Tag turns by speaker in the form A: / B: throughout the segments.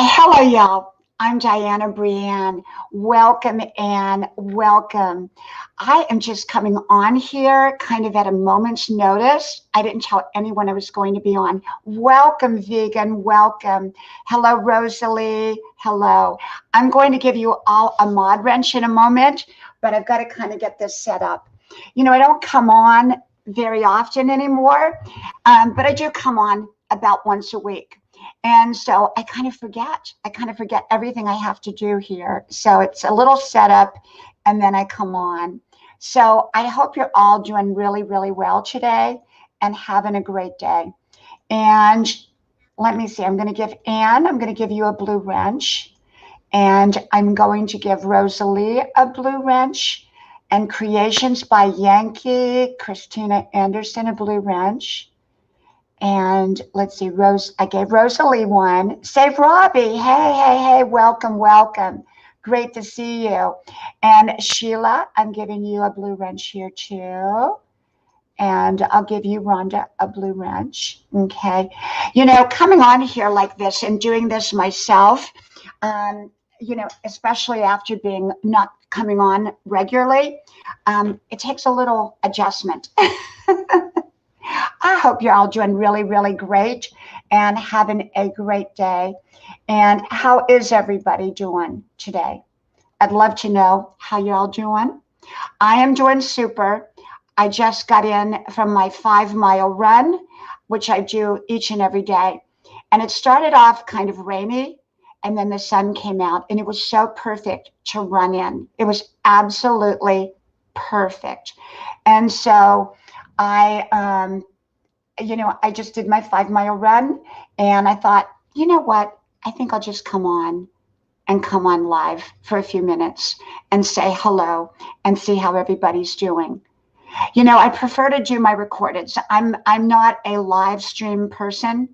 A: Hello, y'all. I'm Diana Brienne. Welcome and welcome. I am just coming on here kind of at a moment's notice. I didn't tell anyone I was going to be on. Welcome, vegan. Welcome. Hello, Rosalie. Hello. I'm going to give you all a mod wrench in a moment, but I've got to kind of get this set up. You know, I don't come on very often anymore, but I do come on about once a week. And so I kind of forget. I kind of forget everything I have to do here. So it's a little setup and then I come on. So I hope you're all doing really, really well today and having a great day. And let me see, I'm going to give you a blue wrench. And I'm going to give Rosalie a blue wrench. And Creations by Yankee, Christina Anderson, a blue wrench. And let's see, I gave Rosalie one. Save Robbie. Hey, welcome, welcome. Great to see you. And Sheila, I'm giving you a blue wrench here too. And I'll give you, Rhonda, a blue wrench. Okay. You know, coming on here like this and doing this myself, especially after being not coming on regularly, it takes a little adjustment. I hope you're all doing really, really great and having a great day. And how is everybody doing today? I'd love to know how you're all doing. I am doing super. I just got in from my 5-mile run, which I do each and every day. And it started off kind of rainy, and then the sun came out, and it was so perfect to run in. It was absolutely perfect. And so I just did my 5-mile run and I thought, you know what? I think I'll just come on live for a few minutes and say hello and see how everybody's doing. You know, I prefer to do my recordings. I'm not a live stream person.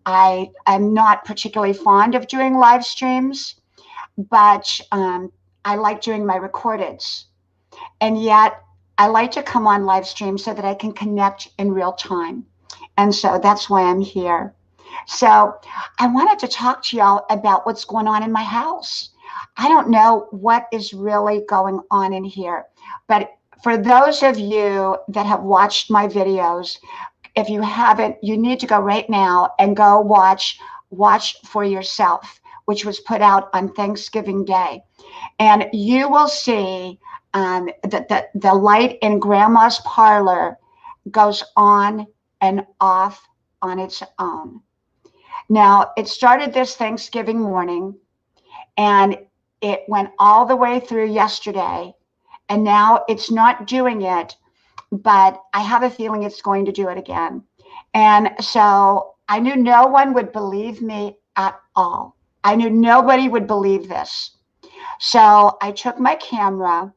A: I'm not particularly fond of doing live streams, but I like doing my recordings. And yet I like to come on live stream so that I can connect in real time. And so that's why I'm here. So I wanted to talk to y'all about what's going on in my house. I don't know what is really going on in here, but for those of you that have watched my videos, if you haven't, you need to go right now and go watch for yourself, which was put out on Thanksgiving Day. And you will see that the light in Grandma's parlor goes on and off on its own. Now, it started this Thanksgiving morning, and it went all the way through yesterday, and now it's not doing it, but I have a feeling it's going to do it again. And so I knew no one would believe me at all. I knew nobody would believe this. So I took my camera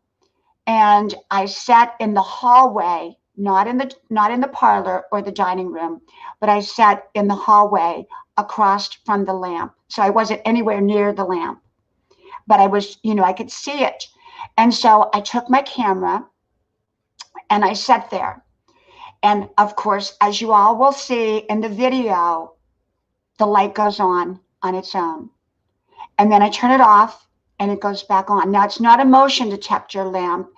A: and I sat in the hallway, not in the parlor or the dining room, but I sat in the hallway across from the lamp. So I wasn't anywhere near the lamp, but I was, I could see it. And so I took my camera and I sat there. And of course, as you all will see in the video, the light goes on its own. And then I turn it off and it goes back on. Now, it's not a motion detector lamp,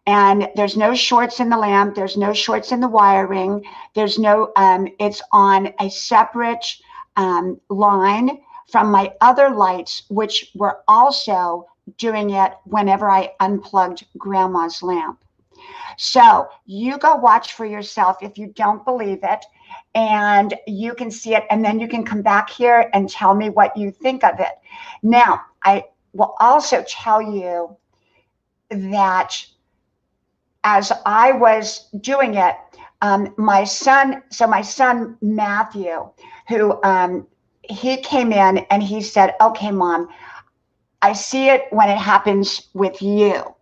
A: and there's no shorts in the lamp. There's no shorts in the wiring. There's no, it's on a separate line from my other lights, which were also doing it whenever I unplugged Grandma's lamp. So you go watch for yourself if you don't believe it, and you can see it, and then you can come back here and tell me what you think of it. Now, I will also tell you that as I was doing it, my son Matthew, who he came in and he said, "Okay, Mom, I see it when it happens with you.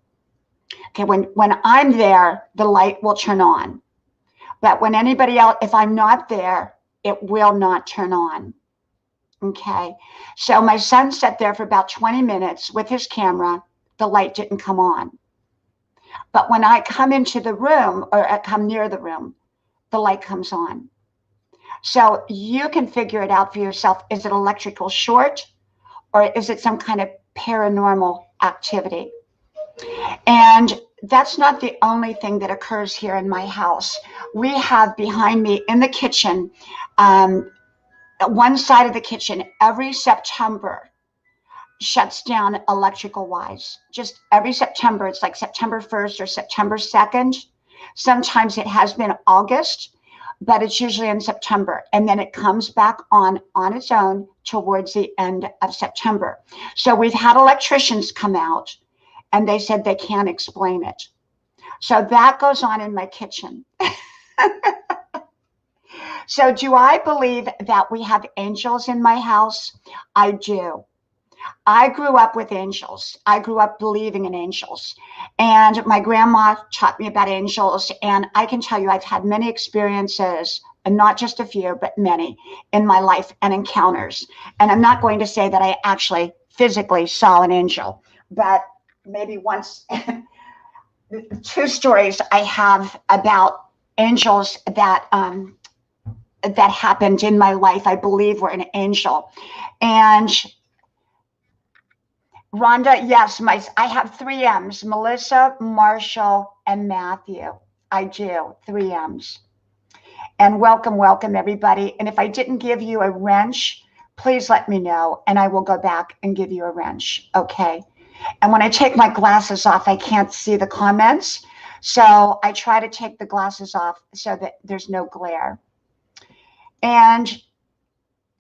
A: Okay, when I'm there, the light will turn on. But when anybody else, if I'm not there, it will not turn on." Okay, so my son sat there for about 20 minutes with his camera. The light didn't come on. But when I come into the room, or I come near the room, the light comes on. So you can figure it out for yourself. Is it electrical short, or is it some kind of paranormal activity? And that's not the only thing that occurs here in my house. We have behind me in the kitchen, one side of the kitchen, every September shuts down electrical wise. Just every September, it's like September 1st or September 2nd. Sometimes it has been August, but it's usually in September. And then it comes back on its own towards the end of September. So we've had electricians come out and they said they can't explain it. So that goes on in my kitchen. So do I believe that we have angels in my house? I do. I grew up with angels. I grew up believing in angels. And my grandma taught me about angels. And I can tell you, I've had many experiences, and not just a few, but many in my life and encounters. And I'm not going to say that I actually physically saw an angel, but maybe once. Two stories I have about angels that happened in my life, I believe were an angel. And Rhonda, yes, I have 3 M's, Melissa, Marshall, and Matthew. I do, 3 M's. And welcome, welcome, everybody. And if I didn't give you a wrench, please let me know, and I will go back and give you a wrench, okay? And when I take my glasses off, I can't see the comments. So I try to take the glasses off so that there's no glare. And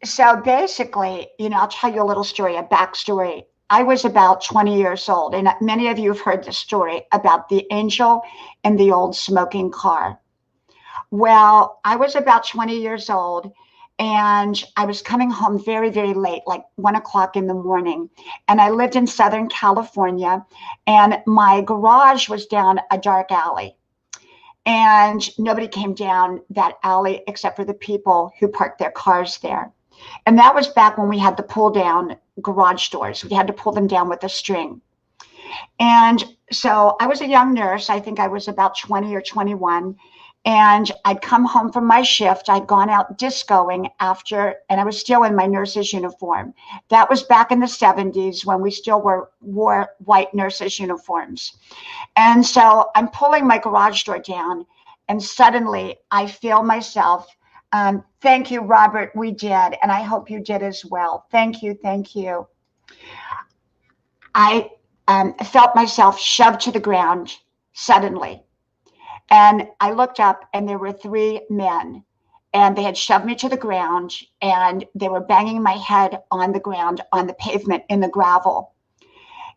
A: so basically, I'll tell you a little story, a backstory. I was about 20 years old, and many of you have heard the story about the angel in the old smoking car. Well, I was about 20 years old, and I was coming home very, very late, like 1 o'clock in the morning. And I lived in Southern California, and my garage was down a dark alley. And nobody came down that alley except for the people who parked their cars there. And that was back when we had the pull down garage doors. We had to pull them down with a string. And so I was a young nurse. I think I was about 20 or 21. And I'd come home from my shift. I'd gone out discoing after, and I was still in my nurse's uniform. That was back in the 70s when we still wore white nurse's uniforms. And so I'm pulling my garage door down, and suddenly I feel myself. Thank you, Robert. We did. And I hope you did as well. Thank you. Thank you. I felt myself shoved to the ground suddenly. And I looked up, and there were 3 men, and they had shoved me to the ground, and they were banging my head on the ground, on the pavement in the gravel.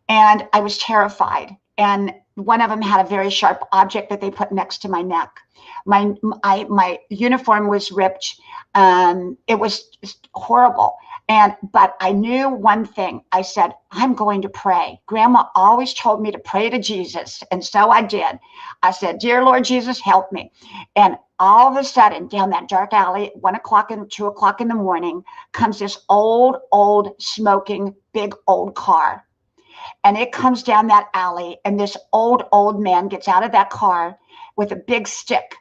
A: And I was terrified. And one of them had a very sharp object that they put next to my neck. My uniform was ripped. It was just horrible. But I knew one thing. I said, I'm going to pray. Grandma always told me to pray to Jesus. And so I did. I said, dear Lord Jesus, help me. And all of a sudden, down that dark alley, 1 o'clock and 2 o'clock in the morning, comes this old, smoking, big old car. And it comes down that alley, and this old man gets out of that car with a big stick,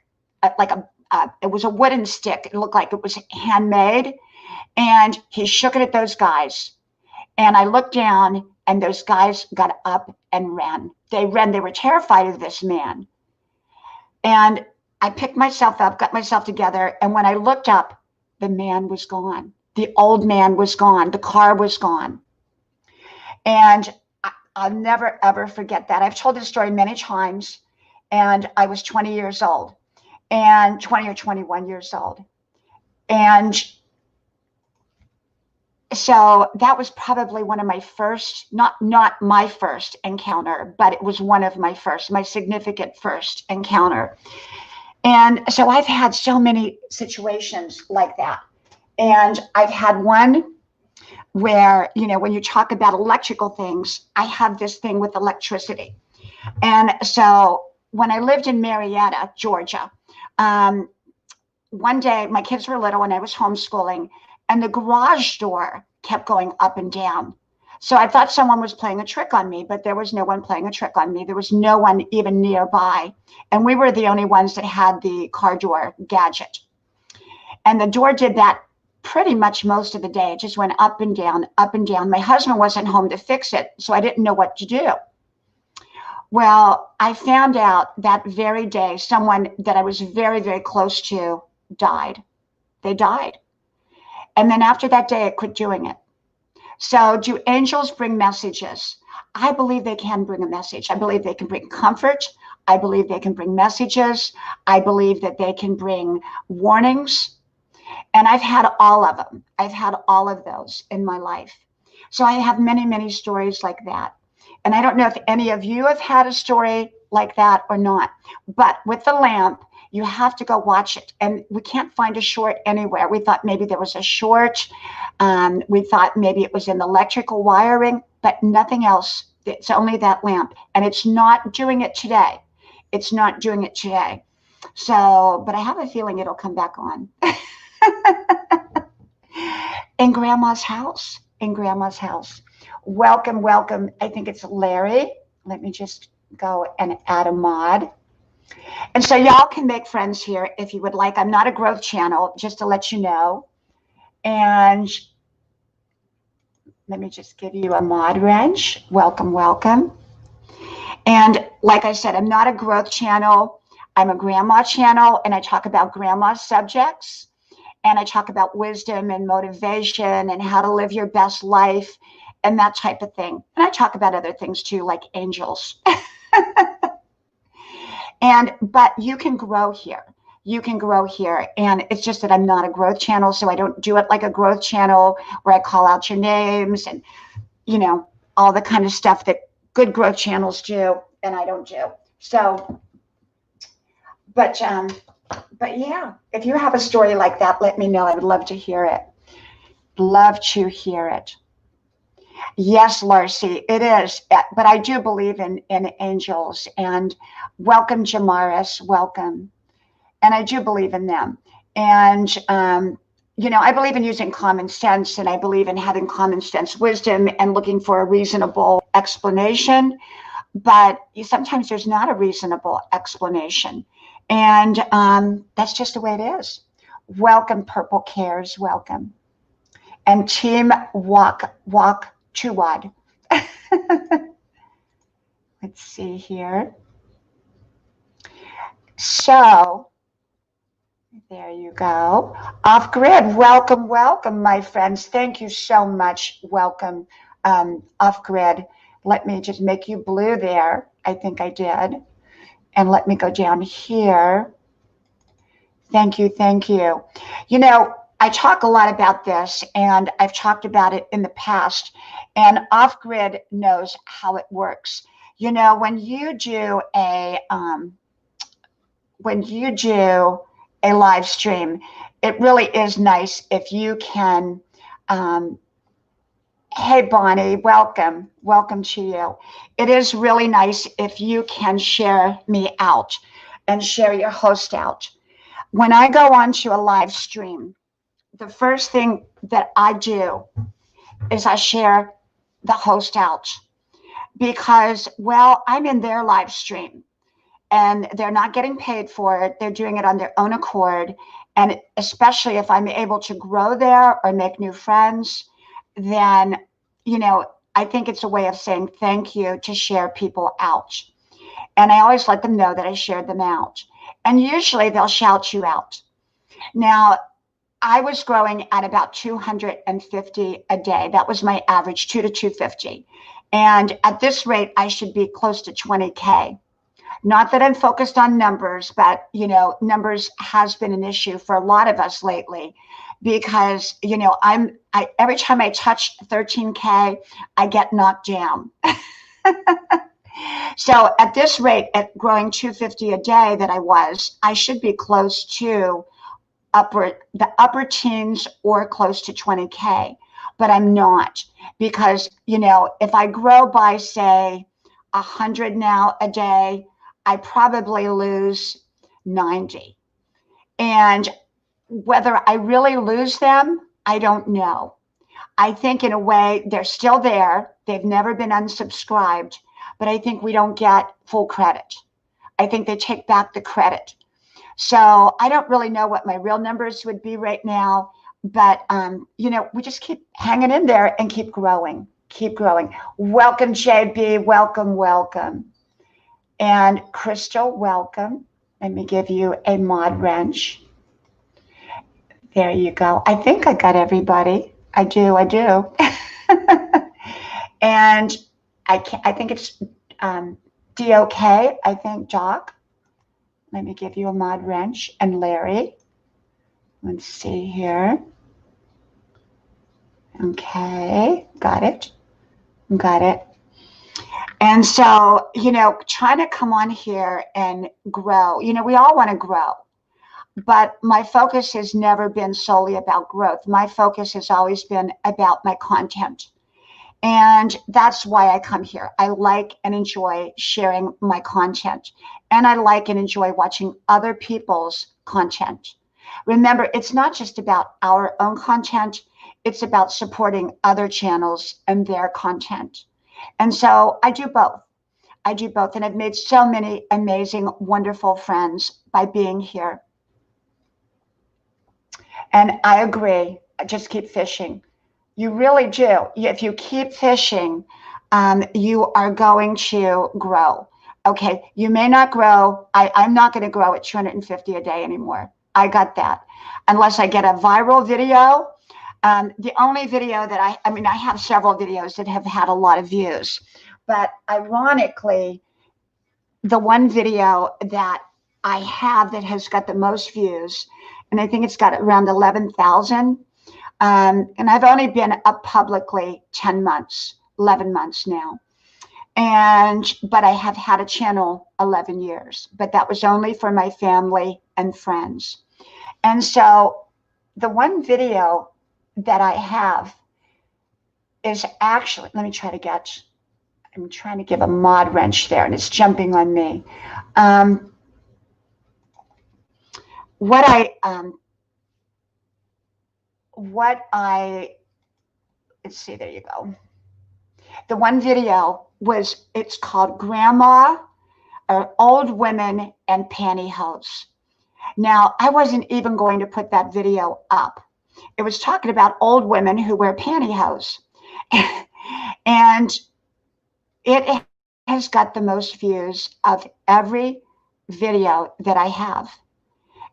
A: it was a wooden stick. It looked like it was handmade. And he shook it at those guys. And I looked down, and those guys got up and ran. They ran. They were terrified of this man. And I picked myself up, got myself together. And when I looked up, the man was gone. The old man was gone. The car was gone. And I'll never, ever forget that. I've told this story many times. And I was 20 years old, and 20 or 21 years old. And so that was probably one of my first, not my first encounter, but it was one of my significant first encounter. And so I've had so many situations like that. And I've had one where, when you talk about electrical things, I have this thing with electricity. And so when I lived in Marietta, Georgia, one day my kids were little and I was homeschooling, and the garage door kept going up and down. So I thought someone was playing a trick on me, but there was no one playing a trick on me. There was no one even nearby. And we were the only ones that had the car door gadget. And the door did that pretty much most of the day. It just went up and down, up and down. My husband wasn't home to fix it, so I didn't know what to do. Well, I found out that very day someone that I was very, very close to died. They died. And then after that day, I quit doing it. So do angels bring messages? I believe they can bring a message. I believe they can bring comfort. I believe they can bring messages. I believe that they can bring warnings. And I've had all of them. I've had all of those in my life. So I have many, many stories like that. And I don't know if any of you have had a story like that or not. But with the lamp, you have to go watch it. And we can't find a short anywhere. We thought maybe there was a short. We thought maybe it was in the electrical wiring, but nothing else. It's only that lamp. And it's not doing it today. It's not doing it today. So, but I have a feeling it'll come back on. In Grandma's house. In Grandma's house. Welcome, welcome. I think it's Larry. Let me just go and add a mod. And so y'all can make friends here if you would like. I'm not a growth channel, just to let you know. And let me just give you a mod wrench. Welcome, welcome. And like I said, I'm not a growth channel. I'm a grandma channel, and I talk about grandma subjects. And I talk about wisdom and motivation and how to live your best life and that type of thing. And I talk about other things too, like angels. But you can grow here. You can grow here. And it's just that I'm not a growth channel, so I don't do it like a growth channel where I call out your names and, you know, all the kind of stuff that good growth channels do, and I don't do. So, but yeah, if you have a story like that, let me know. I would love to hear it. Love to hear it. Yes, Larcy, it is. But I do believe in angels. And welcome, Jamaris. Welcome. And I do believe in them. And, you know, I believe in using common sense, and I believe in having common sense wisdom and looking for a reasonable explanation. But sometimes there's not a reasonable explanation. And that's just the way it is. Welcome, Purple Cares. Welcome. And Team Walk Chuwad. Let's see here. So there you go. Off Grid. Welcome, welcome, my friends. Thank you so much. Welcome. Off Grid. Let me just make you blue there. I think I did. And let me go down here. Thank you. Thank you. You know, I talk a lot about this, and I've talked about it in the past, and Off Grid knows how it works. You know, when you do a live stream, it really is nice if you can, hey, Bonnie, welcome to you. It is really nice if you can share me out and share your host out. When I go onto a live stream, the first thing that I do is I share the host out because, well, I'm in their live stream and they're not getting paid for it. They're doing it on their own accord. And especially if I'm able to grow there or make new friends, then, you know, I think it's a way of saying thank you to share people out. And I always let them know that I shared them out. And usually they'll shout you out. Now, I was growing at about 250 a day. That was my average, 2 to 250. And at this rate, I should be close to 20K. Not that I'm focused on numbers, but, you know, numbers has been an issue for a lot of us lately because, you know, every time I touch 13K, I get knocked down. So at this rate, at growing 250 a day that I should be close to the upper teens or close to 20K, but I'm not because, you know, if I grow by, say, 100 now a day, I probably lose 90. And whether I really lose them, I don't know. I think in a way they're still there. They've never been unsubscribed, but I think we don't get full credit. I think they take back the credit. So I don't really know what my real numbers would be right now, but we just keep hanging in there and keep growing, keep growing. Welcome, JB. Welcome, welcome. And Crystal, welcome. Let me give you a mod wrench. There you go. I think I got everybody. I do. And I think it's DOK. I think Doc. Let me give you a mod wrench. And Larry. Let's see here. Okay, got it. Got it. And so, trying to come on here and grow. We all want to grow. But my focus has never been solely about growth. My focus has always been about my content. And that's why I come here. I like and enjoy sharing my content. And I like and enjoy watching other people's content. Remember, it's not just about our own content. It's about supporting other channels and their content. And so I do both. I do both. And I've made so many amazing, wonderful friends by being here. And I agree. Just keep fishing. You really do. If you keep fishing, you are going to grow. Okay. You may not grow. I'm not going to grow at 250 a day anymore. I got that. Unless I get a viral video. The only video that I have several videos that have had a lot of views. But ironically, the one video that I have that has got the most views, and I think it's got around 11,000. And I've only been up publicly 10 months, 11 months now. But I have had a channel 11 years, but that was only for my family and friends. And so the one video that I have is actually, I'm trying to give a mod wrench there and it's jumping on me. Let's see, there you go. The one video it's called Grandma or Old Women and Pantyhose. Now, I wasn't even going to put that video up. It was talking about old women who wear pantyhose. And it has got the most views of every video that I have.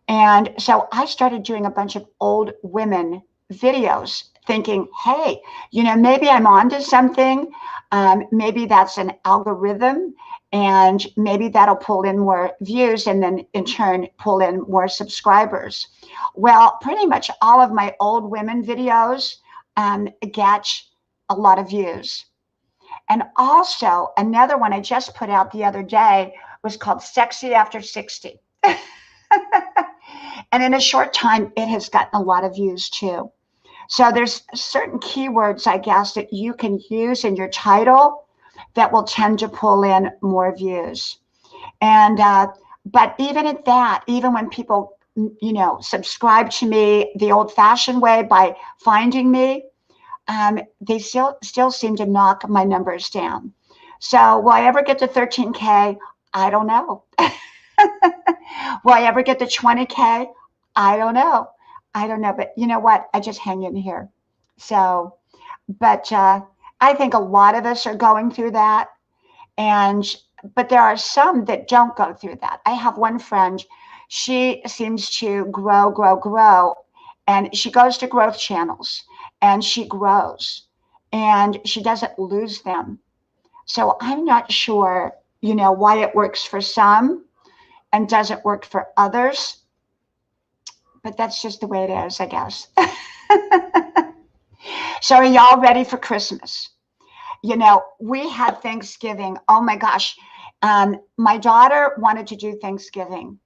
A: And so I started doing a bunch of old women videos thinking, hey, maybe I'm onto something. Maybe that's an algorithm and maybe that'll pull in more views and then in turn pull in more subscribers. Well, pretty much all of my old women videos get a lot of views. And also another one I just put out the other day was called Sexy After 60. And in a short time, it has gotten a lot of views too. So there's certain keywords, I guess, that you can use in your title that will tend to pull in more views. And but even at that, even when people, subscribe to me the old-fashioned way by finding me, they still seem to knock my numbers down. So will I ever get to 13K? I don't know. Will I ever get to 20K? I don't know. But you know what? I just hang in here. So, but I think a lot of us are going through that. But there are some that don't go through that. I have one friend, she seems to grow. And she goes to growth channels and she grows and she doesn't lose them. So I'm not sure, why it works for some and doesn't work for others. But that's just the way it is, I guess. So are y'all ready for Christmas? We had Thanksgiving. Oh my gosh. My daughter wanted to do Thanksgiving.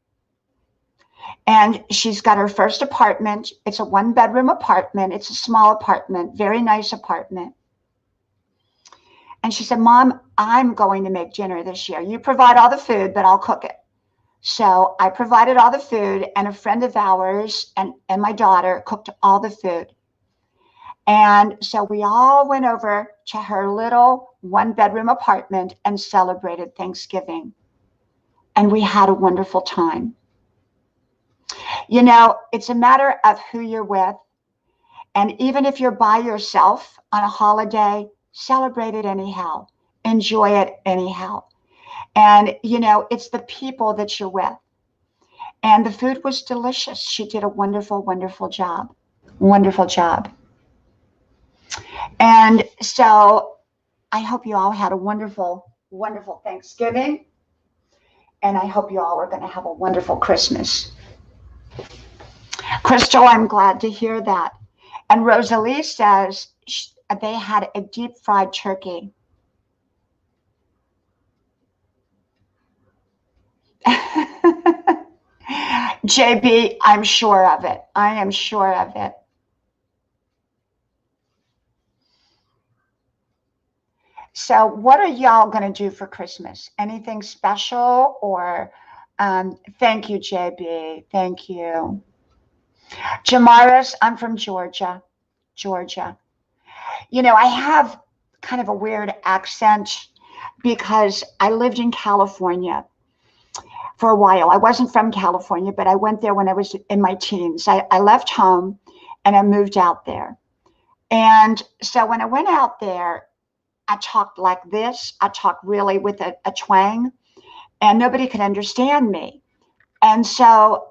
A: And she's got her first apartment. It's a 1-bedroom apartment. It's a small apartment, very nice apartment. And she said, Mom, I'm going to make dinner this year. You provide all the food, but I'll cook it. So I provided all the food, and a friend of ours and my daughter cooked all the food. And so we all went over to her little 1-bedroom apartment and celebrated Thanksgiving. And we had a wonderful time. It's a matter of who you're with. And even if you're by yourself on a holiday, celebrate it anyhow. Enjoy it anyhow. And, it's the people that you're with. And the food was delicious. She did a wonderful, wonderful job. Wonderful job. And so I hope you all had a wonderful, wonderful Thanksgiving. And I hope you all are going to have a wonderful Christmas. Crystal, I'm glad to hear that. And Rosalie says they had a deep fried turkey. JB, I'm sure of it. I am sure of it. So what are y'all going to do for Christmas? Anything special or thank you, JB. Thank you. Jamaris, I'm from Georgia. Georgia. I have kind of a weird accent because I lived in California for a while. I wasn't from California, but I went there when I was in my teens. I left home and I moved out there. And so when I went out there, I talked like this. I talked really with a twang, and nobody could understand me. And so,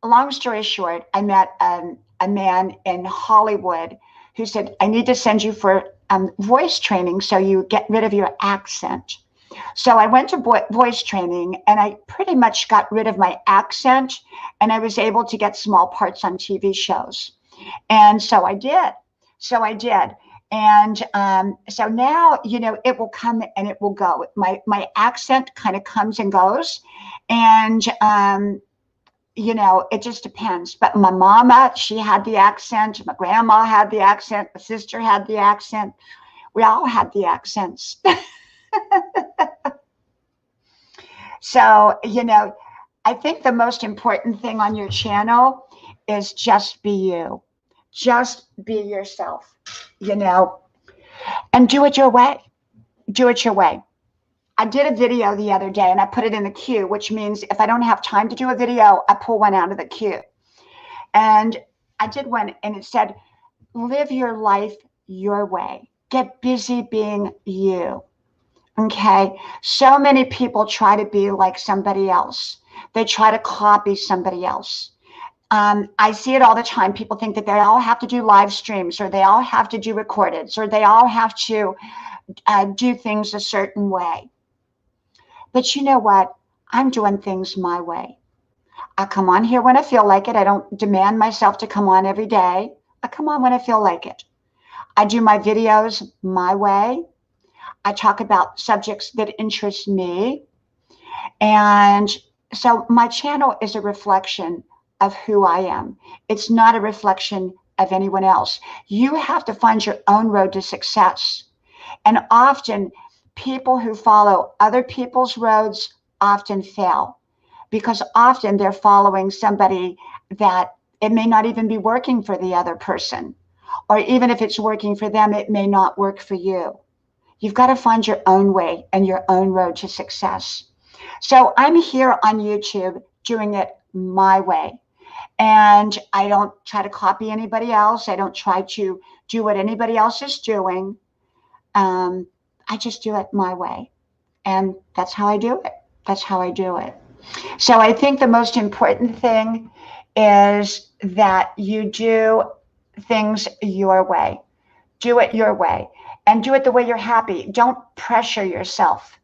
A: long story short, I met a man in Hollywood who said, I need to send you for voice training so you get rid of your accent. So I went to voice training, and I pretty much got rid of my accent, and I was able to get small parts on TV shows. And so I did. And so now, it will come and it will go. My accent kind of comes and goes. And, it just depends. But my mama, she had the accent. My grandma had the accent. My sister had the accent. We all had the accents. So, I think the most important thing on your channel is just be you. Just be yourself, and do it your way. Do it your way. I did a video the other day and I put it in the queue, which means if I don't have time to do a video, I pull one out of the queue. And I did one and it said, live your life your way. Get busy being you. Okay. So many people try to be like somebody else. They try to copy somebody else. I see it all the time. People think that they all have to do live streams, or they all have to do recordeds, or they all have to do things a certain way. But you know what? I'm doing things my way. I come on here when I feel like it. I don't demand myself to come on every day. I come on when I feel like it. I do my videos my way. I talk about subjects that interest me. And so my channel is a reflection of who I am. It's not a reflection of anyone else. You have to find your own road to success. And often people who follow other people's roads often fail, because often they're following somebody that it may not even be working for the other person. Or even if it's working for them, it may not work for you. You've got to find your own way and your own road to success. So I'm here on YouTube doing it my way. And I don't try to copy anybody else. I don't try to do what anybody else is doing. I just do it my way. And that's how I do it. That's how I do it. So I think the most important thing is that you do things your way. Do it your way. And do it the way you're happy. Don't pressure yourself.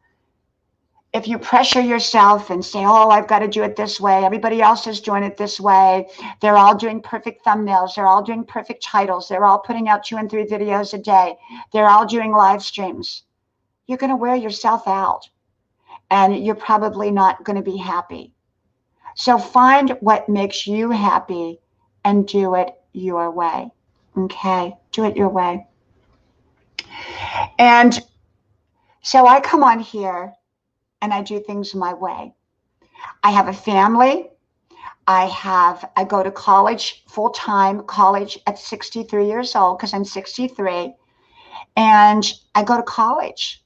A: If you pressure yourself and say, oh, I've got to do it this way, everybody else is doing it this way, they're all doing perfect thumbnails, they're all doing perfect titles, they're all putting out 2 and 3 videos a day, they're all doing live streams, you're going to wear yourself out and you're probably not going to be happy. So find what makes you happy and do it your way. Okay? Do it your way. And so I come on here and I do things my way. I have a family. I go to college, full-time college at 63 years old, because I'm 63. And I go to college.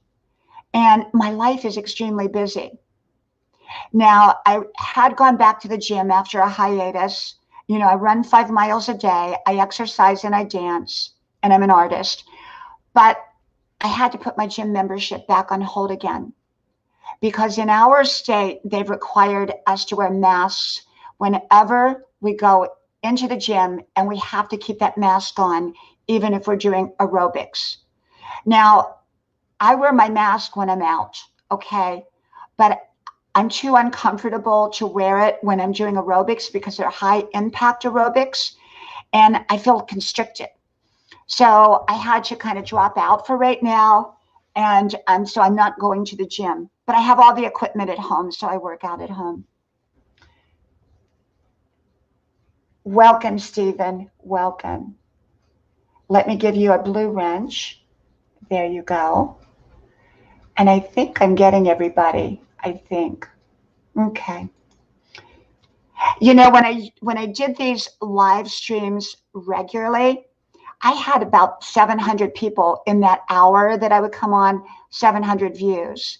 A: And my life is extremely busy. Now, I had gone back to the gym after a hiatus, I run 5 miles a day. I exercise and I dance, and I'm an artist. But I had to put my gym membership back on hold again because in our state, they've required us to wear masks whenever we go into the gym, and we have to keep that mask on even if we're doing aerobics. Now, I wear my mask when I'm out, okay? But I'm too uncomfortable to wear it when I'm doing aerobics because they're high impact aerobics and I feel constricted. So I had to kind of drop out for right now. And so I'm not going to the gym, but I have all the equipment at home, so I work out at home. Welcome, Stephen. Welcome. Let me give you a blue wrench. There you go. And I think I'm getting everybody. I think. Okay. When I did these live streams regularly, I had about 700 people in that hour that I would come on, 700 views.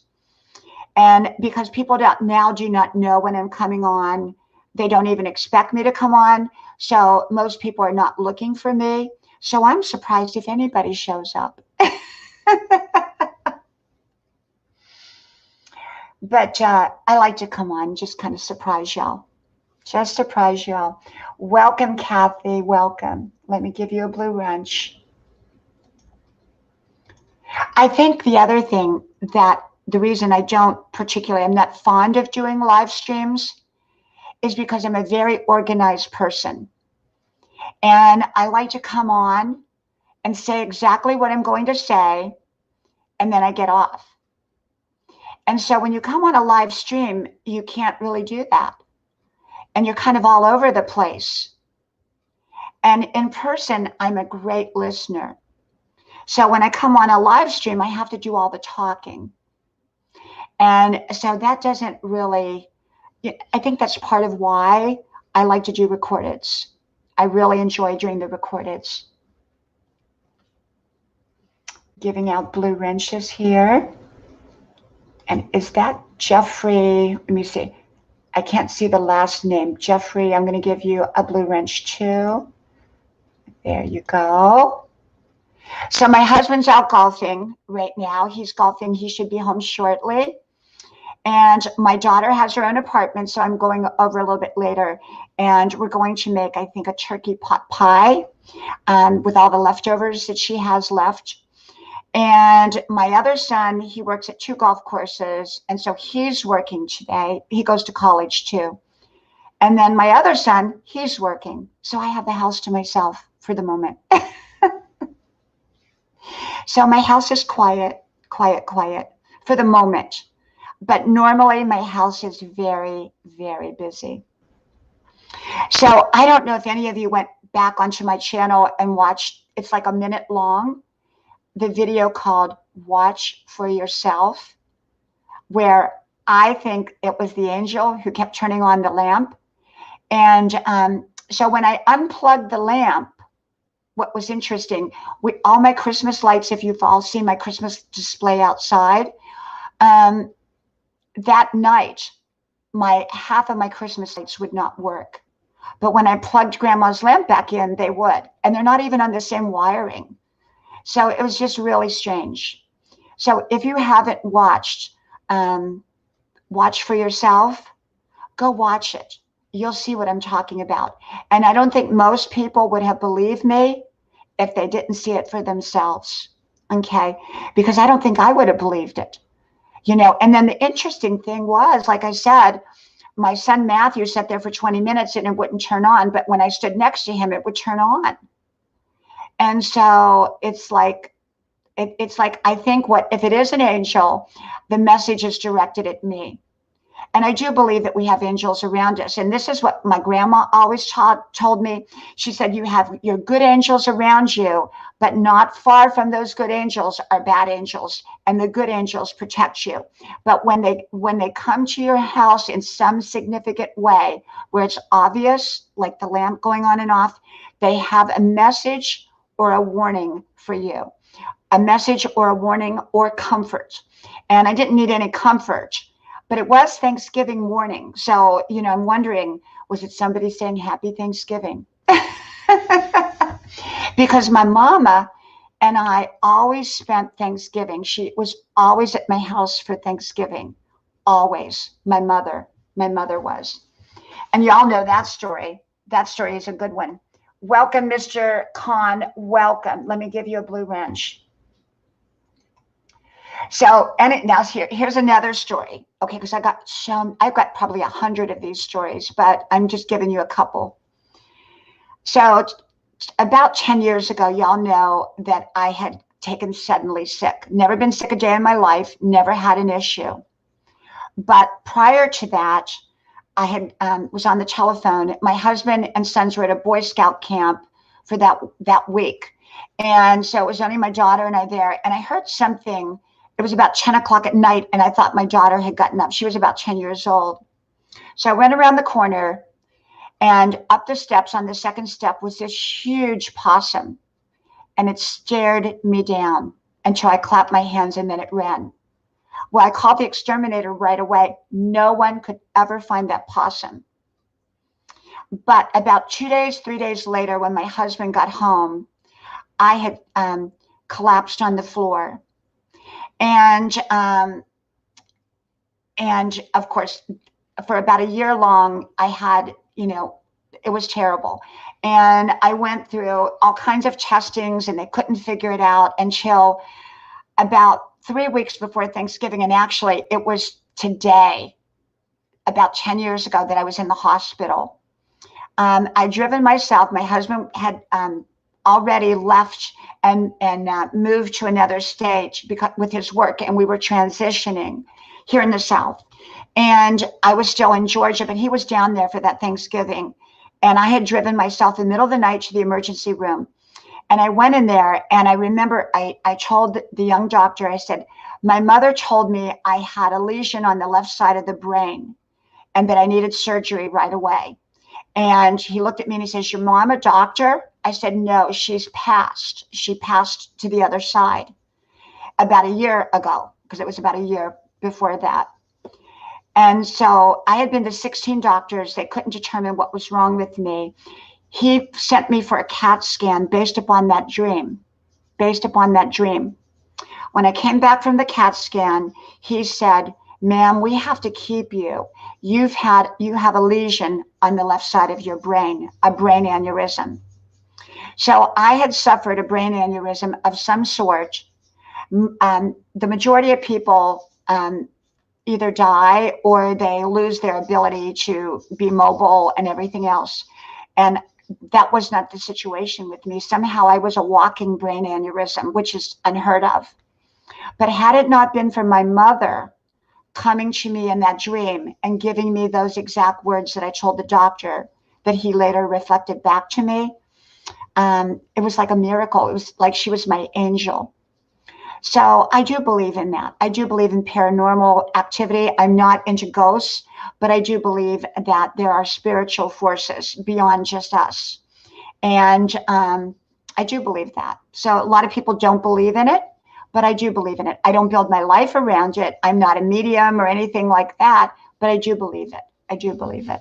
A: And because people now do not know when I'm coming on, they don't even expect me to come on. So most people are not looking for me. So I'm surprised if anybody shows up. But I like to come on, just kind of surprise y'all. Just surprise y'all. Welcome, Kathy. Welcome. Let me give you a blue wrench. I think the other thing that the reason I'm not fond of doing live streams is because I'm a very organized person. And I like to come on and say exactly what I'm going to say, and then I get off. And so when you come on a live stream, you can't really do that. And you're kind of all over the place. And in person, I'm a great listener. So when I come on a live stream, I have to do all the talking. And so that doesn't really, I think that's part of why I like to do recordeds. I really enjoy doing the recordeds. Giving out blue wrenches here. And is that Jeffrey? Let me see. I can't see the last name. Jeffrey, I'm going to give you a blue wrench too. There you go. So my husband's out golfing right now. He's golfing. He should be home shortly. And my daughter has her own apartment, so I'm going over a little bit later. And we're going to make, I think, a turkey pot pie with all the leftovers that she has left. And my other son, he works at 2 golf courses, and so he's working today. He goes to college too. And then my other son, he's working. So I have the house to myself for the moment. So my house is quiet for the moment. But normally my house is very, very busy. So I don't know if any of you went back onto my channel and watched, it's like a minute long, the video called Watch for Yourself, where I think it was the angel who kept turning on the lamp. And so when I unplugged the lamp, what was interesting, all my Christmas lights, if you've all seen my Christmas display outside, that night, half of my Christmas lights would not work. But when I plugged Grandma's lamp back in, they would. And they're not even on the same wiring. So it was just really strange. So if you haven't watched Watch for Yourself, go watch it. You'll see what I'm talking about. And I don't think most people would have believed me if they didn't see it for themselves. Okay? Because I don't think I would have believed it. And then the interesting thing was, like I said, my son Matthew sat there for 20 minutes and it wouldn't turn on. But when I stood next to him, it would turn on. And so it's like, I think if it is an angel, the message is directed at me. And I do believe that we have angels around us. And this is what my grandma always told me. She said, you have your good angels around you, but not far from those good angels are bad angels. And the good angels protect you. But when they come to your house in some significant way, where it's obvious, like the lamp going on and off, they have a message or a warning for you. A message or a warning or comfort. And I didn't need any comfort. but it was Thanksgiving morning. So, I'm wondering, was it somebody saying Happy Thanksgiving? Because my mama and I always spent Thanksgiving. She was always at my house for Thanksgiving. Always. My mother was. And y'all know that story. That story is a good one. Welcome, Mr. Khan. Welcome. Let me give you a blue wrench. So, now here's another story. Okay, because I've got probably 100 of these stories, but I'm just giving you a couple. So, about 10 years ago, y'all know that I had taken suddenly sick. Never been sick a day in my life, never had an issue. But prior to that, I had was on the telephone. My husband and sons were at a Boy Scout camp for that week. And so it was only my daughter and I there. And I heard something. It was about 10 o'clock at night, and I thought my daughter had gotten up. She was about 10 years old. So I went around the corner, and up the steps, on the second step, was this huge possum. And it stared me down until I clapped my hands, and then it ran. Well, I called the exterminator right away. No one could ever find that possum. But about 2 days, 3 days later, when my husband got home, I had collapsed on the floor. And of course, for about a year long, I had, it was terrible. And I went through all kinds of testings, and they couldn't figure it out until about 3 weeks before Thanksgiving. And actually, it was today, about 10 years ago, that I was in the hospital. I'd driven myself. My husband had already left and moved to another state with his work, and we were transitioning here in the South. And I was still in Georgia, but he was down there for that Thanksgiving. And I had driven myself in the middle of the night to the emergency room. And I went in there, and I remember I told the young doctor, I said, my mother told me I had a lesion on the left side of the brain and that I needed surgery right away. And he looked at me and he says, your mom a doctor? I said, no, she's passed. She passed to the other side about a year ago, because it was about a year before that. And so I had been to 16 doctors. They couldn't determine what was wrong with me. He sent me for a CAT scan based upon that dream. When I came back from the CAT scan, he said, ma'am, we have to keep you. You have a lesion on the left side of your brain, a brain aneurysm. So I had suffered a brain aneurysm of some sort. The majority of people either die or they lose their ability to be mobile and everything else. And that was not the situation with me. Somehow I was a walking brain aneurysm, which is unheard of. But had it not been for my mother coming to me in that dream and giving me those exact words that I told the doctor that he later reflected back to me, it was like a miracle. It was like she was my angel. So I do believe in that. I do believe in paranormal activity. I'm not into ghosts, but I do believe that there are spiritual forces beyond just us. And I do believe that. So a lot of people don't believe in it, but I do believe in it. I don't build my life around it. I'm not a medium or anything like that, but I do believe it. I do believe it.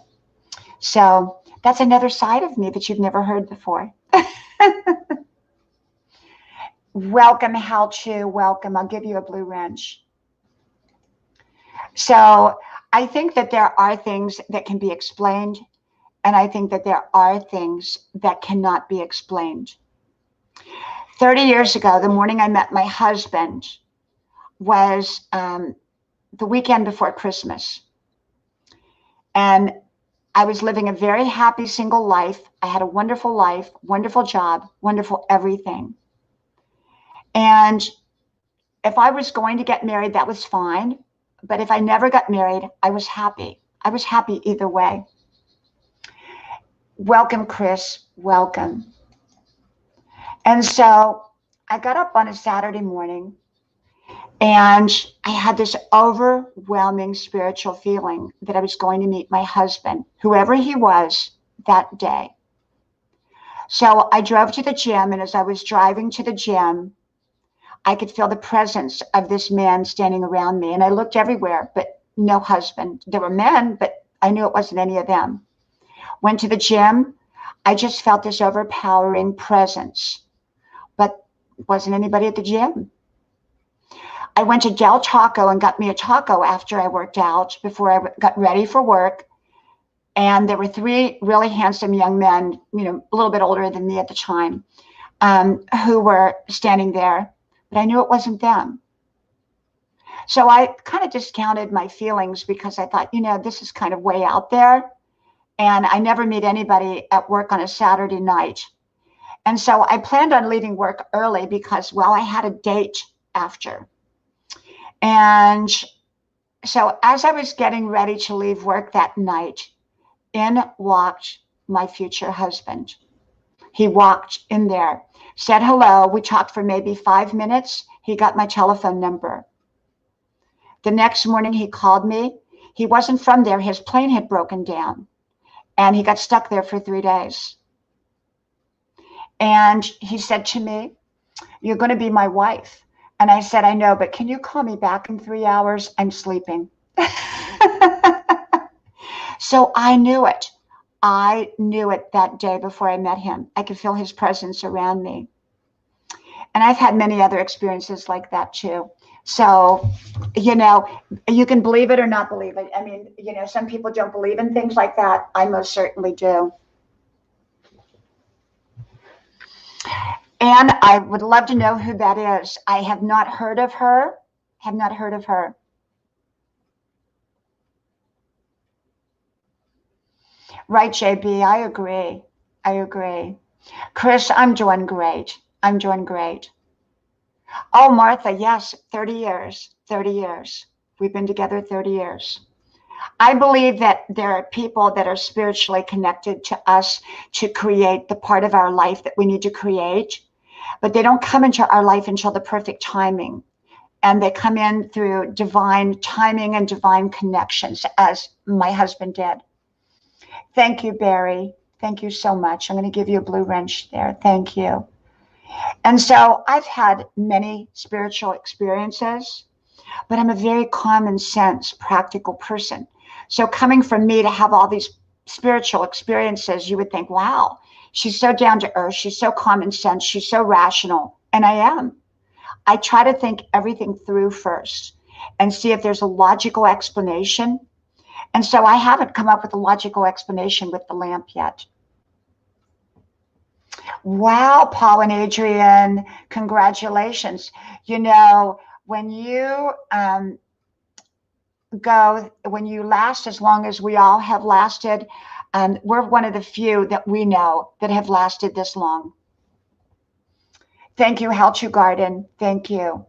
A: So that's another side of me that you've never heard before. Welcome, Hal Chu. Welcome. I'll give you a blue wrench. So I think that there are things that can be explained, and I think that there are things that cannot be explained. 30 years ago, the morning I met my husband was the weekend before Christmas. And I was living a very happy single life. I had a wonderful life, wonderful job, wonderful everything. And if I was going to get married, that was fine. But if I never got married, I was happy. I was happy either way. Welcome, Chris. Welcome. And so I got up on a Saturday morning, and I had this overwhelming spiritual feeling that I was going to meet my husband, whoever he was, that day. So I drove to the gym, and as I was driving to the gym, I could feel the presence of this man standing around me. And I looked everywhere, but no husband. There were men, but I knew it wasn't any of them. Went to the gym. I just felt this overpowering presence, but wasn't anybody at the gym. I went to Del Taco and got me a taco after I worked out before I got ready for work. And there were three really handsome young men, a little bit older than me at the time, who were standing there, but I knew it wasn't them. So I kind of discounted my feelings because I thought, this is kind of way out there. And I never meet anybody at work on a Saturday night. And so I planned on leaving work early because, well, I had a date after. And so as I was getting ready to leave work that night, in walked my future husband. He walked in there, said hello. We talked for maybe 5 minutes. He got my telephone number. The next morning he called me. He wasn't from there. His plane had broken down and he got stuck there for 3 days. And he said to me, "You're going to be my wife." And I said, "I know, but can you call me back in 3 hours? I'm sleeping." So I knew it. I knew it that day before I met him. I could feel his presence around me. And I've had many other experiences like that too. So, you can believe it or not believe it. I mean, some people don't believe in things like that. I most certainly do. And I would love to know who that is. I have not heard of her. Have not heard of her. Right, JB, I agree. I agree. Chris, I'm doing great. I'm doing great. Oh, Martha, yes, 30 years. 30 years. We've been together 30 years. I believe that there are people that are spiritually connected to us to create the part of our life that we need to create, but they don't come into our life until the perfect timing. And they come in through divine timing and divine connections, as my husband did. Thank you, Barry. Thank you so much. I'm going to give you a blue wrench there. Thank you. And so I've had many spiritual experiences, but I'm a very common sense, practical person. So coming from me to have all these spiritual experiences, you would think, wow, she's so down to earth. She's so common sense. She's so rational. And I am. I try to think everything through first and see if there's a logical explanation. And so I haven't come up with a logical explanation with the lamp yet. Wow, Paul and Adrian, congratulations. When you when you last as long as we all have lasted, we're one of the few that we know that have lasted this long. Thank you, Helchu Garden. Thank you.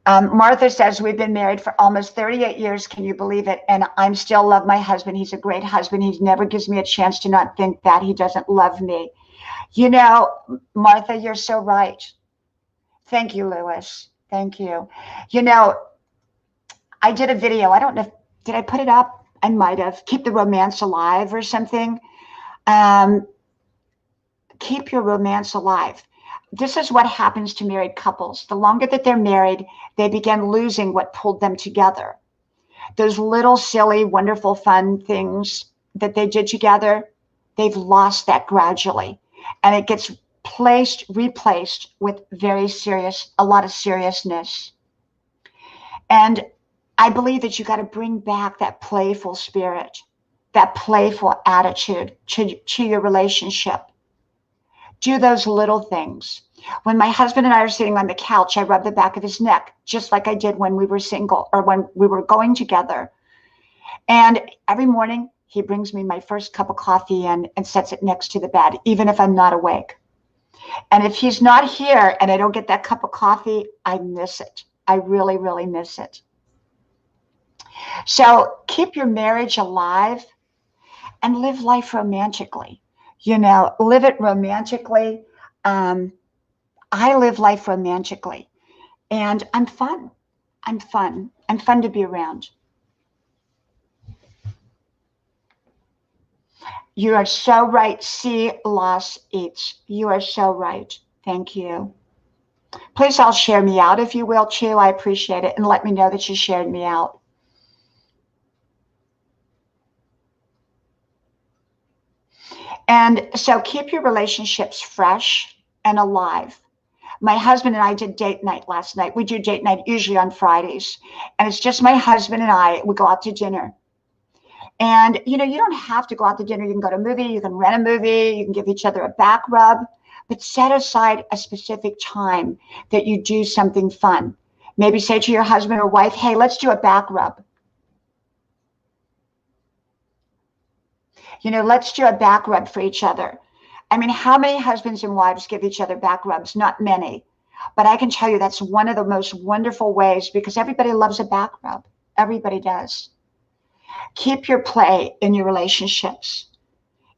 A: Martha says, we've been married for almost 38 years. Can you believe it? And I'm still love my husband. He's a great husband. He never gives me a chance to not think that he doesn't love me. Martha, you're so right. Thank you, Lewis. Thank you. I did a video. I don't know. Did I put it up? I might have. Keep the romance alive or something. Keep your romance alive. This is what happens to married couples. The longer that they're married, they begin losing what pulled them together. Those little silly, wonderful, fun things that they did together, they've lost that gradually. And it gets replaced with a lot of seriousness. And I believe that you got to bring back that playful spirit, that playful attitude to your relationship. Do those little things. When my husband and I are sitting on the couch, I rub the back of his neck, just like I did when we were single or when we were going together. And every morning, he brings me my first cup of coffee and sets it next to the bed, even if I'm not awake. And if he's not here and I don't get that cup of coffee, I miss it. I really, really miss it. So keep your marriage alive and live life romantically. Live it romantically. I live life romantically. And I'm fun. I'm fun. I'm fun to be around. You are so right. See, loss eats. You are so right. Thank you. Please all share me out if you will too. I appreciate it. And let me know that you shared me out. And so keep your relationships fresh and alive. My husband and I did date night last night. We do date night usually on Fridays. And it's just my husband and I. We go out to dinner. And, you don't have to go out to dinner. You can go to a movie. You can rent a movie. You can give each other a back rub. But set aside a specific time that you do something fun. Maybe say to your husband or wife, hey, let's do a back rub. Let's do a back rub for each other. I mean, how many husbands and wives give each other back rubs? Not many. But I can tell you that's one of the most wonderful ways, because everybody loves a back rub. Everybody does. Keep your play in your relationships.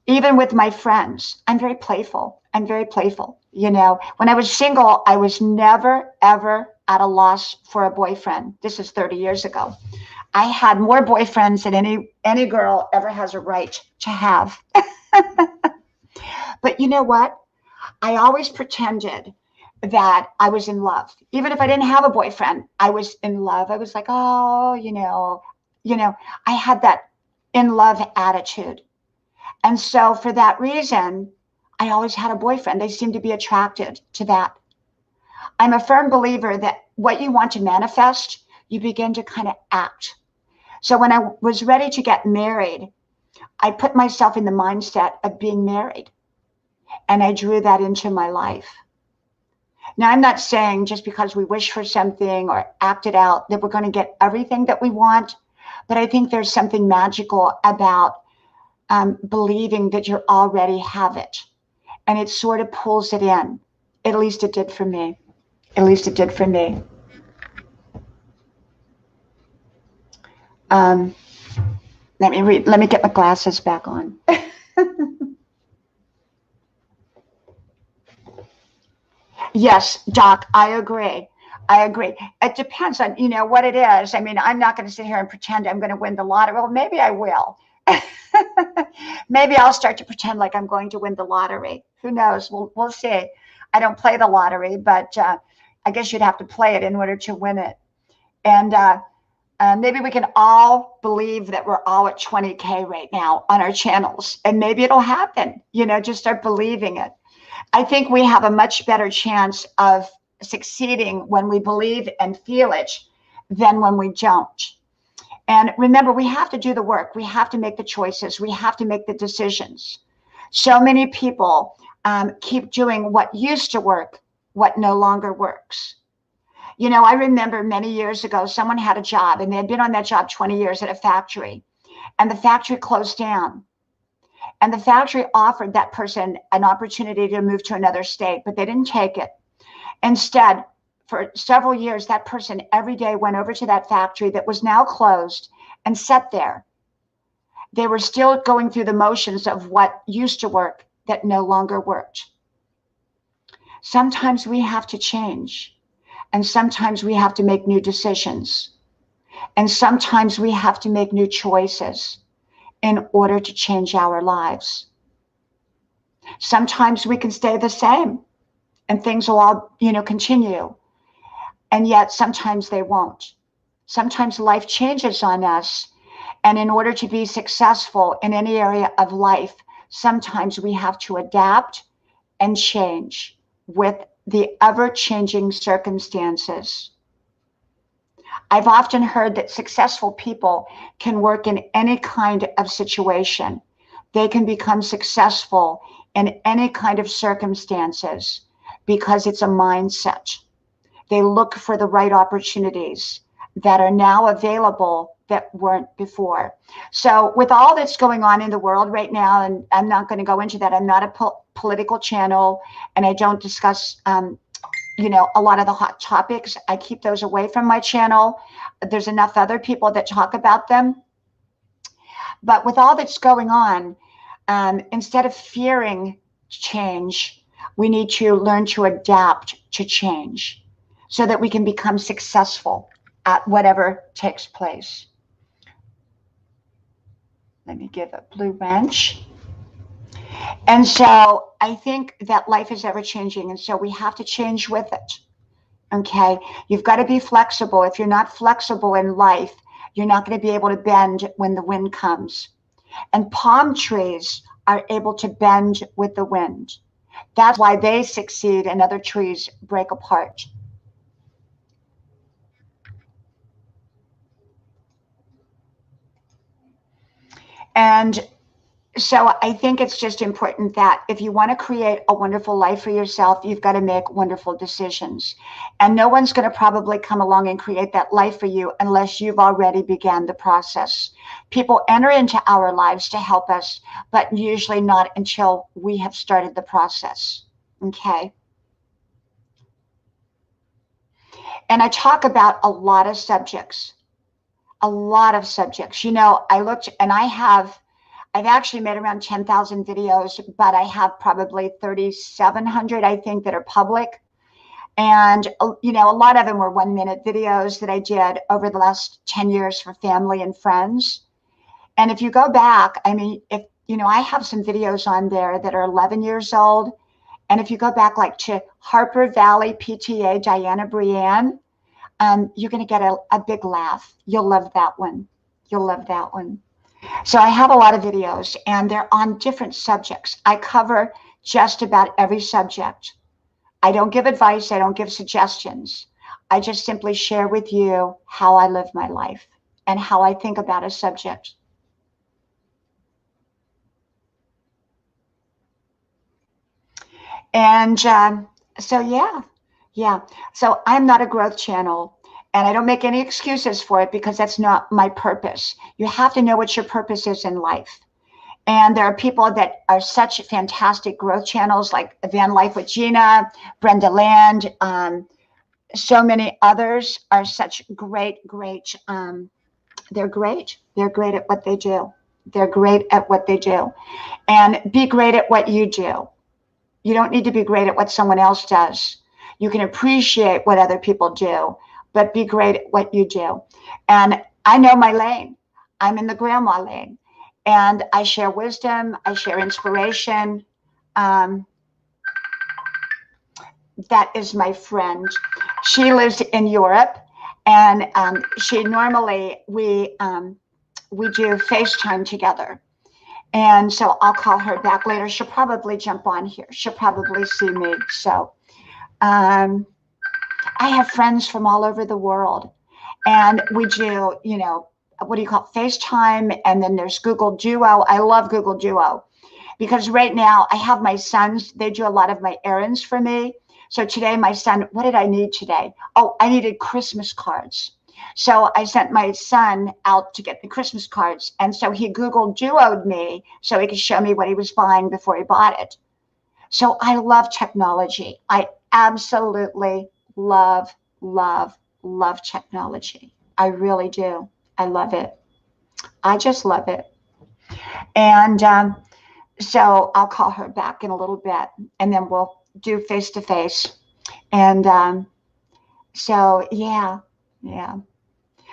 A: Even with my friends, I'm very playful. I'm very playful. When I was single, I was never, ever at a loss for a boyfriend. This is 30 years ago. I had more boyfriends than any girl ever has a right to have. But you know what? I always pretended that I was in love. Even if I didn't have a boyfriend, I was in love. I was like, oh, I had that in love attitude. And so for that reason, I always had a boyfriend. They seemed to be attracted to that. I'm a firm believer that what you want to manifest, you begin to kind of act. So when I was ready to get married, I put myself in the mindset of being married. And I drew that into my life. Now, I'm not saying just because we wish for something or act it out that we're going to get everything that we want. But I think there's something magical about believing that you already have it. And it sort of pulls it in. At least it did for me. At least it did for me. Let me get my glasses back on. Yes, Doc, I agree. I agree. It depends on, what it is. I mean, I'm not going to sit here and pretend I'm going to win the lottery. Well, maybe I will. Maybe I'll start to pretend like I'm going to win the lottery. Who knows? We'll see. I don't play the lottery, but I guess you'd have to play it in order to win it. And maybe we can all believe that we're all at 20K right now on our channels. And maybe it'll happen. Just start believing it. I think we have a much better chance of succeeding when we believe and feel it than when we don't. And remember, we have to do the work. We have to make the choices. We have to make the decisions. So many people keep doing what used to work, what no longer works. I remember many years ago, someone had a job and they had been on that job 20 years at a factory, and the factory closed down. And the factory offered that person an opportunity to move to another state, but they didn't take it. Instead, for several years, that person every day went over to that factory that was now closed and sat there. They were still going through the motions of what used to work that no longer worked. Sometimes we have to change, and sometimes we have to make new decisions, and sometimes we have to make new choices in order to change our lives. Sometimes we can stay the same and things will all, continue. And yet sometimes they won't. Sometimes life changes on us. And in order to be successful in any area of life, sometimes we have to adapt and change with the ever-changing circumstances. I've often heard that successful people can work in any kind of situation. They can become successful in any kind of circumstances because it's a mindset. They look for the right opportunities that are now available that weren't before. So with all that's going on in the world right now, and I'm not going to go into that, I'm not a political channel, and I don't discuss a lot of the hot topics. I keep those away from my channel. There's enough other people that talk about them. But with all that's going on, instead of fearing change, we need to learn to adapt to change so that we can become successful at whatever takes place. Let me give a blue wrench. And so I think that life is ever changing. And so we have to change with it. Okay. You've got to be flexible. If you're not flexible in life, you're not going to be able to bend when the wind comes. And palm trees are able to bend with the wind. That's why they succeed and other trees break apart. And so I think it's just important that if you want to create a wonderful life for yourself, you've got to make wonderful decisions. And no one's going to probably come along and create that life for you unless you've already began the process. People enter into our lives to help us, but usually not until we have started the process. Okay. And I talk about a lot of subjects, a lot of subjects. I looked and I've actually made around 10,000 videos, but I have probably 3,700, I think, that are public. And, a lot of them were 1-minute videos that I did over the last 10 years for family and friends. And if you go back, I mean, I have some videos on there that are 11 years old. And if you go back like to Harper Valley PTA, Diana Brienne, you're going to get a big laugh. You'll love that one. You'll love that one. So I have a lot of videos and they're on different subjects. I cover just about every subject. I don't give advice. I don't give suggestions. I just simply share with you how I live my life and how I think about a subject. And so, yeah. So I'm not a growth channel. And I don't make any excuses for it because that's not my purpose. You have to know what your purpose is in life. And there are people that are such fantastic growth channels like Van Life with Gina, Brenda Land. So many others are such great. They're great. They're great at what they do. They're great at what they do. And be great at what you do. You don't need to be great at what someone else does. You can appreciate what other people do, but be great at what you do. And I know my lane. I'm in the grandma lane. And I share wisdom. I share inspiration. That is my friend. She lives in Europe. And she normally, we do FaceTime together. And so I'll call her back later. She'll probably jump on here. She'll probably see me. So I have friends from all over the world. And we do, what do you call it? FaceTime. And then there's Google Duo. I love Google Duo because right now I have my sons. They do a lot of my errands for me. So today my son, what did I need today? Oh, I needed Christmas cards. So I sent my son out to get the Christmas cards. And so he Google Duo'd me so he could show me what he was buying before he bought it. So I love technology. I absolutely love technology. I really do. I love it. I just love it. And so I'll call her back in a little bit and then we'll do face to face. And so, yeah.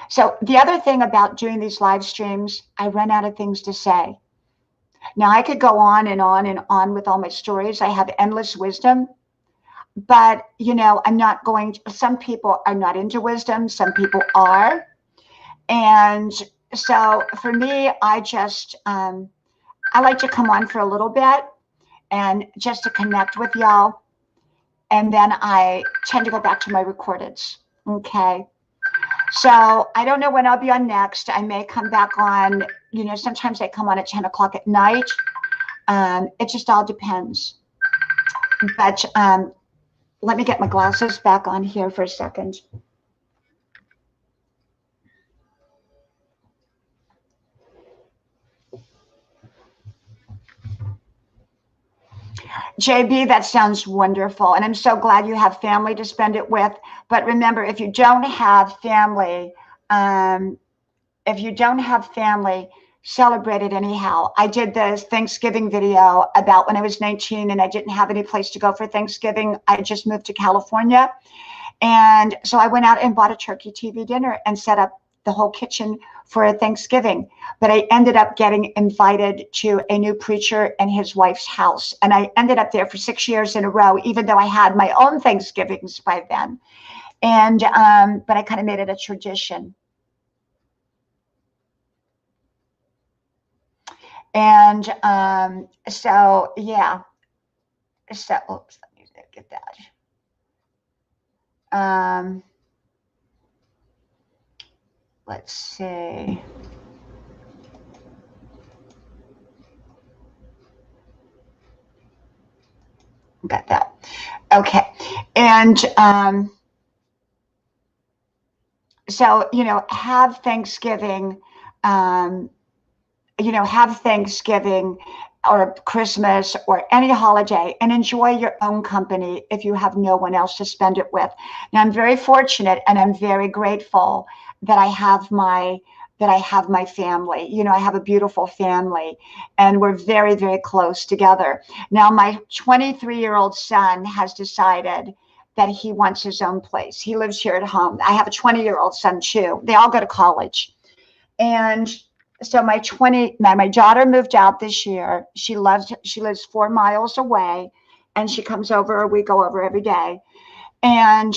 A: So the other thing about doing these live streams, I run out of things to say. Now I could go on and on and on with all my stories. I have endless wisdom, but I'm not going to, some people are not into wisdom. Some people are. And so for me, I just, I like to come on for a little bit and just to connect with y'all. And then I tend to go back to my recordeds. Okay. So I don't know when I'll be on next. I may come back on, sometimes I come on at 10 o'clock at night. It just all depends. But let me get my glasses back on here for a second. JB, that sounds wonderful. And I'm so glad you have family to spend it with. But remember, if you don't have family, celebrate it anyhow. I did this Thanksgiving video about when I was 19 and I didn't have any place to go for Thanksgiving. I just moved to California. And so I went out and bought a turkey TV dinner and set up the whole kitchen for a Thanksgiving. But I ended up getting invited to a new preacher and his wife's house. And I ended up there for 6 years in a row, even though I had my own Thanksgivings by then. And but I kind of made it a tradition. And so, yeah. So, oops, let me get that. Let's see. Got that. Okay. And so, have Thanksgiving. Um, have Thanksgiving or Christmas or any holiday and enjoy your own company if you have no one else to spend it with. Now, I'm very fortunate and I'm very grateful that I have my family. I have a beautiful family and we're very, very close together. Now, my 23-year-old son has decided that he wants his own place. He lives here at home. I have a 20-year-old son too. They all go to college. And so my daughter moved out this year. She lives 4 miles away and she comes over, we go over every day. And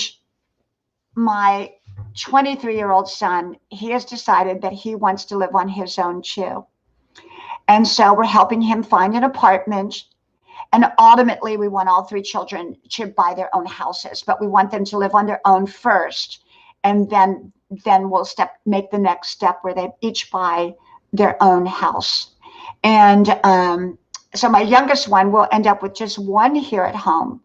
A: my 23-year-old son, he has decided that he wants to live on his own too. And so we're helping him find an apartment. And ultimately, we want all three children to buy their own houses, but we want them to live on their own first. And then we'll make the next step where they each buy their own house. And so my youngest one will end up with just one here at home.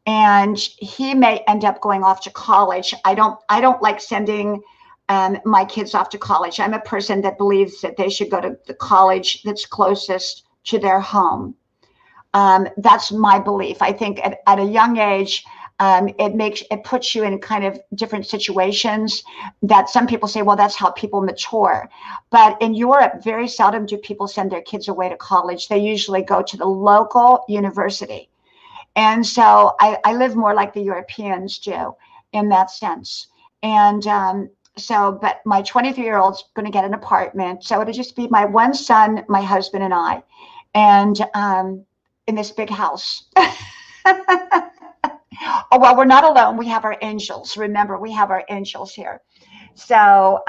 A: And he may end up going off to college. I don't like sending my kids off to college. I'm a person that believes that they should go to the college that's closest to their home. That's my belief. I think at a young age, it puts you in kind of different situations that some people say, well, that's how people mature. But in Europe, very seldom do people send their kids away to college. They usually go to the local university. And so I live more like the Europeans do in that sense. And but my 23-year-old's going to get an apartment. So it'll just be my one son, my husband, and I. And in this big house. Oh, well, we're not alone. We have our angels. Remember, we have our angels here. So,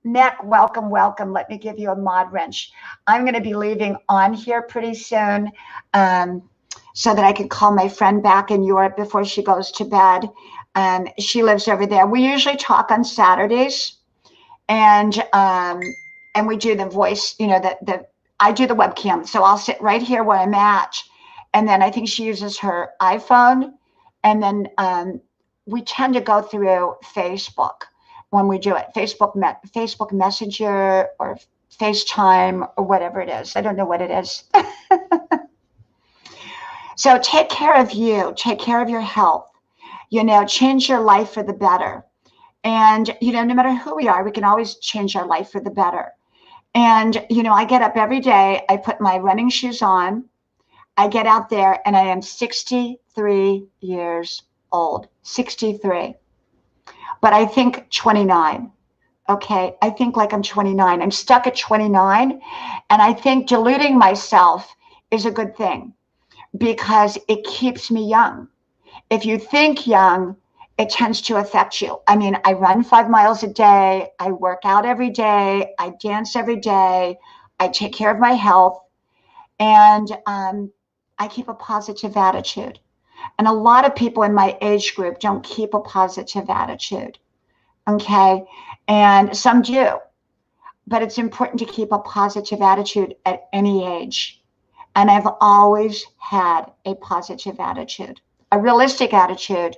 A: Nick, welcome, welcome. Let me give you a mod wrench. I'm going to be leaving on here pretty soon so that I can call my friend back in Europe before she goes to bed. She lives over there. We usually talk on Saturdays, and we do the voice, I do the webcam. So I'll sit right here where I'm at. And then I think she uses her iPhone. And then we tend to go through Facebook when we do it, Facebook Messenger or FaceTime or whatever it is. I don't know what it is. So take care of you. Take care of your health. Change your life for the better. And, no matter who we are, we can always change our life for the better. And, I get up every day, I put my running shoes on, I get out there, and I am 63 years old, 63. But I think 29, okay? I think like I'm 29. I'm stuck at 29, and I think diluting myself is a good thing because it keeps me young. If you think young, it tends to affect you. I mean, I run 5 miles a day. I work out every day. I dance every day. I take care of my health. And I keep a positive attitude. And a lot of people in my age group don't keep a positive attitude. Okay. And some do. But it's important to keep a positive attitude at any age. And I've always had a positive attitude, a realistic attitude,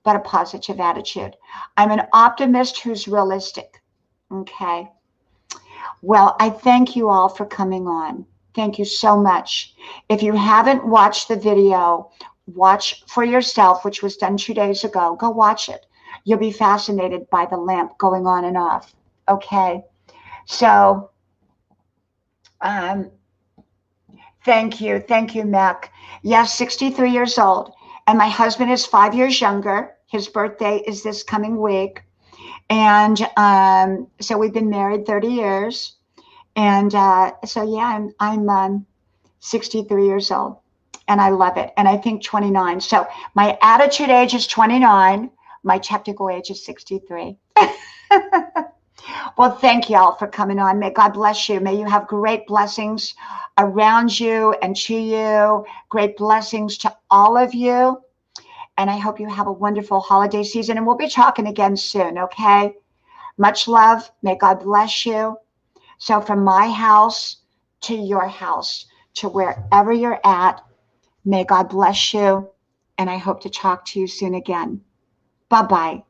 A: but a positive attitude. I'm an optimist who's realistic. Okay. Well, I thank you all for coming on. Thank you so much. If you haven't watched the video, watch for yourself, which was done 2 days ago. Go watch it. You'll be fascinated by the lamp going on and off. Okay. So, thank you. Thank you, Mac. Yes, 63 years old. And my husband is 5 years younger. His birthday is this coming week. And so we've been married 30 years. And so, yeah, I'm 63 years old. And I love it. And I think 29. So my attitude age is 29. My technical age is 63. Well, thank you all for coming on. May God bless you. May you have great blessings around you and to you. Great blessings to all of you. And I hope you have a wonderful holiday season. And we'll be talking again soon, okay? Much love. May God bless you. So, from my house to your house, to wherever you're at, may God bless you. And I hope to talk to you soon again. Bye bye.